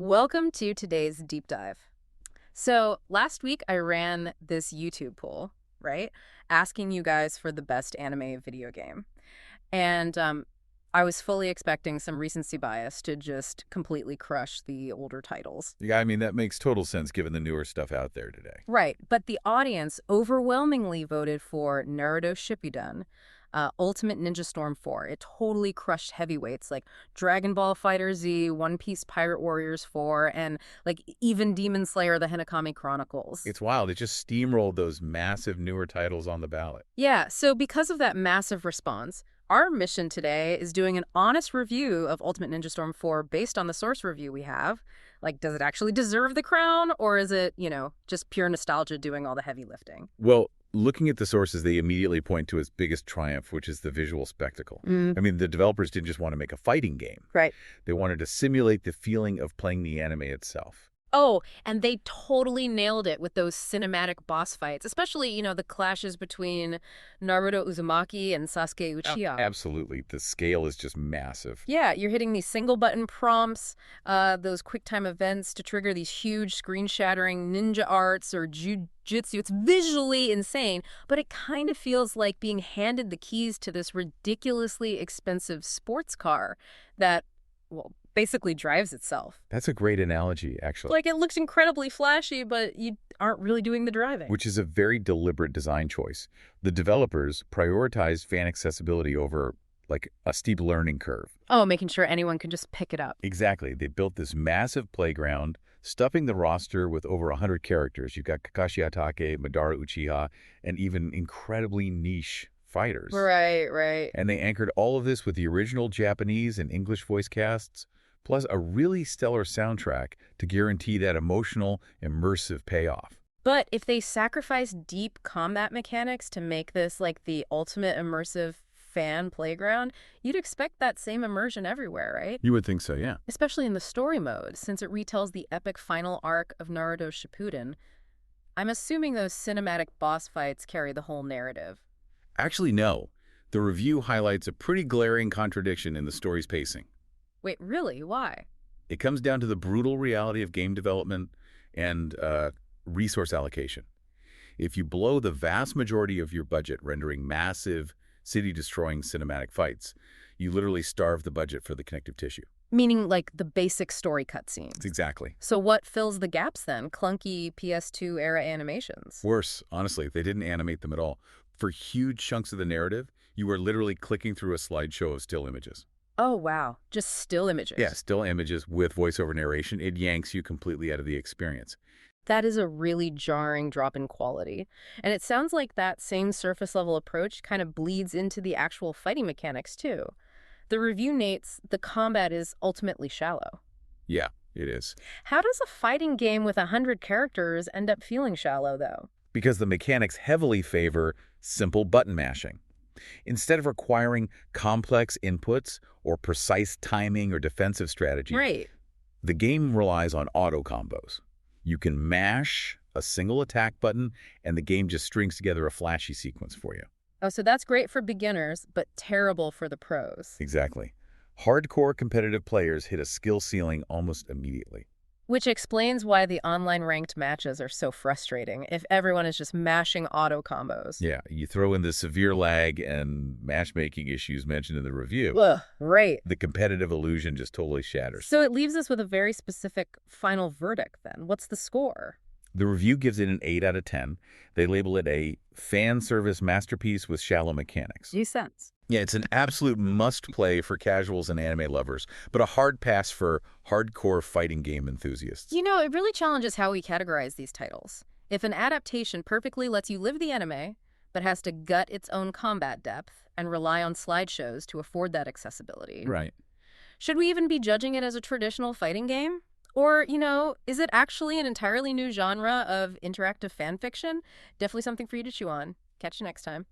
Welcome to today's deep dive. So, last week I ran this YouTube poll, right? Asking you guys for the best anime video game. And I was fully expecting some recency bias to just completely crush the older titles. Yeah, I mean, that makes total sense given the newer stuff out there today. Right, but the audience overwhelmingly voted for Naruto Shippuden, Ultimate Ninja Storm 4. It totally crushed heavyweights like Dragon Ball Fighter Z, One Piece Pirate Warriors 4, and even Demon Slayer: The Hinokami Chronicles. It's wild. It just steamrolled those massive newer titles on the ballot. Yeah, so because of that massive response, our mission today is doing an honest review of Ultimate Ninja Storm 4 based on the source review we have. Like, does it actually deserve the crown, or is it, just pure nostalgia doing all the heavy lifting? Well, looking at the sources, they immediately point to its biggest triumph, which is the visual spectacle. I mean, the developers didn't just want to make a fighting game. Right. They wanted to simulate the feeling of playing the anime itself. Oh, and they totally nailed it with those cinematic boss fights, especially, the clashes between Naruto Uzumaki and Sasuke Uchiha. Absolutely. The scale is just massive. Yeah, you're hitting these single button prompts, those quick time events to trigger these huge screen shattering ninja arts or jujitsu. It's visually insane, but it kind of feels like being handed the keys to this ridiculously expensive sports car that, well, basically drives itself. That's a great analogy, actually. Like, it looks incredibly flashy, but you aren't really doing the driving. Which is a very deliberate design choice. The developers prioritized fan accessibility over, like, a steep learning curve. Oh, making sure anyone can just pick it up. Exactly. They built this massive playground, stuffing the roster with over 100 characters. You've got Kakashi Hatake, Madara Uchiha, and even incredibly niche fighters. Right. And they anchored all of this with the original Japanese and English voice casts, plus a really stellar soundtrack to guarantee that emotional, immersive payoff. But if they sacrifice deep combat mechanics to make this like the ultimate immersive fan playground, you'd expect that same immersion everywhere, right? You would think so, yeah. Especially in the story mode, since it retells the epic final arc of Naruto Shippuden. I'm assuming those cinematic boss fights carry the whole narrative. Actually, no. The review highlights a pretty glaring contradiction in the story's pacing. Wait, really? Why? It comes down to the brutal reality of game development and resource allocation. If you blow the vast majority of your budget rendering massive, city-destroying cinematic fights, you literally starve the budget for the connective tissue. Meaning like the basic story cutscenes. Exactly. So what fills the gaps then? Clunky PS2-era animations? Worse, honestly, they didn't animate them at all. For huge chunks of the narrative, you were literally clicking through a slideshow of still images. Oh, wow. Just still images. Yeah, still images with voiceover narration. It yanks you completely out of the experience. That is a really jarring drop in quality. And it sounds like that same surface-level approach kind of bleeds into the actual fighting mechanics, too. The review notes the combat is ultimately shallow. Yeah, it is. How does a fighting game with 100 characters end up feeling shallow, though? Because the mechanics heavily favor simple button mashing. Instead of requiring complex inputs or precise timing or defensive strategy, Right. the game relies on auto combos. You can mash a single attack button, and the game just strings together a flashy sequence for you. Oh, so that's great for beginners, but terrible for the pros. Exactly. Hardcore competitive players hit a skill ceiling almost immediately. Which explains why the online ranked matches are so frustrating if everyone is just mashing auto combos. Yeah, you throw in the severe lag and matchmaking issues mentioned in the review. Ugh, right. The competitive illusion just totally shatters. So it leaves us with a very specific final verdict then. What's the score? The review gives it an 8 out of 10. They label it a fan service masterpiece with shallow mechanics. Makes sense. Yeah, it's an absolute must-play for casuals and anime lovers, but a hard pass for hardcore fighting game enthusiasts. It really challenges how we categorize these titles. If an adaptation perfectly lets you live the anime, but has to gut its own combat depth and rely on slideshows to afford that accessibility. Right. Should we even be judging it as a traditional fighting game? Or, is it actually an entirely new genre of interactive fan fiction? Definitely something for you to chew on. Catch you next time.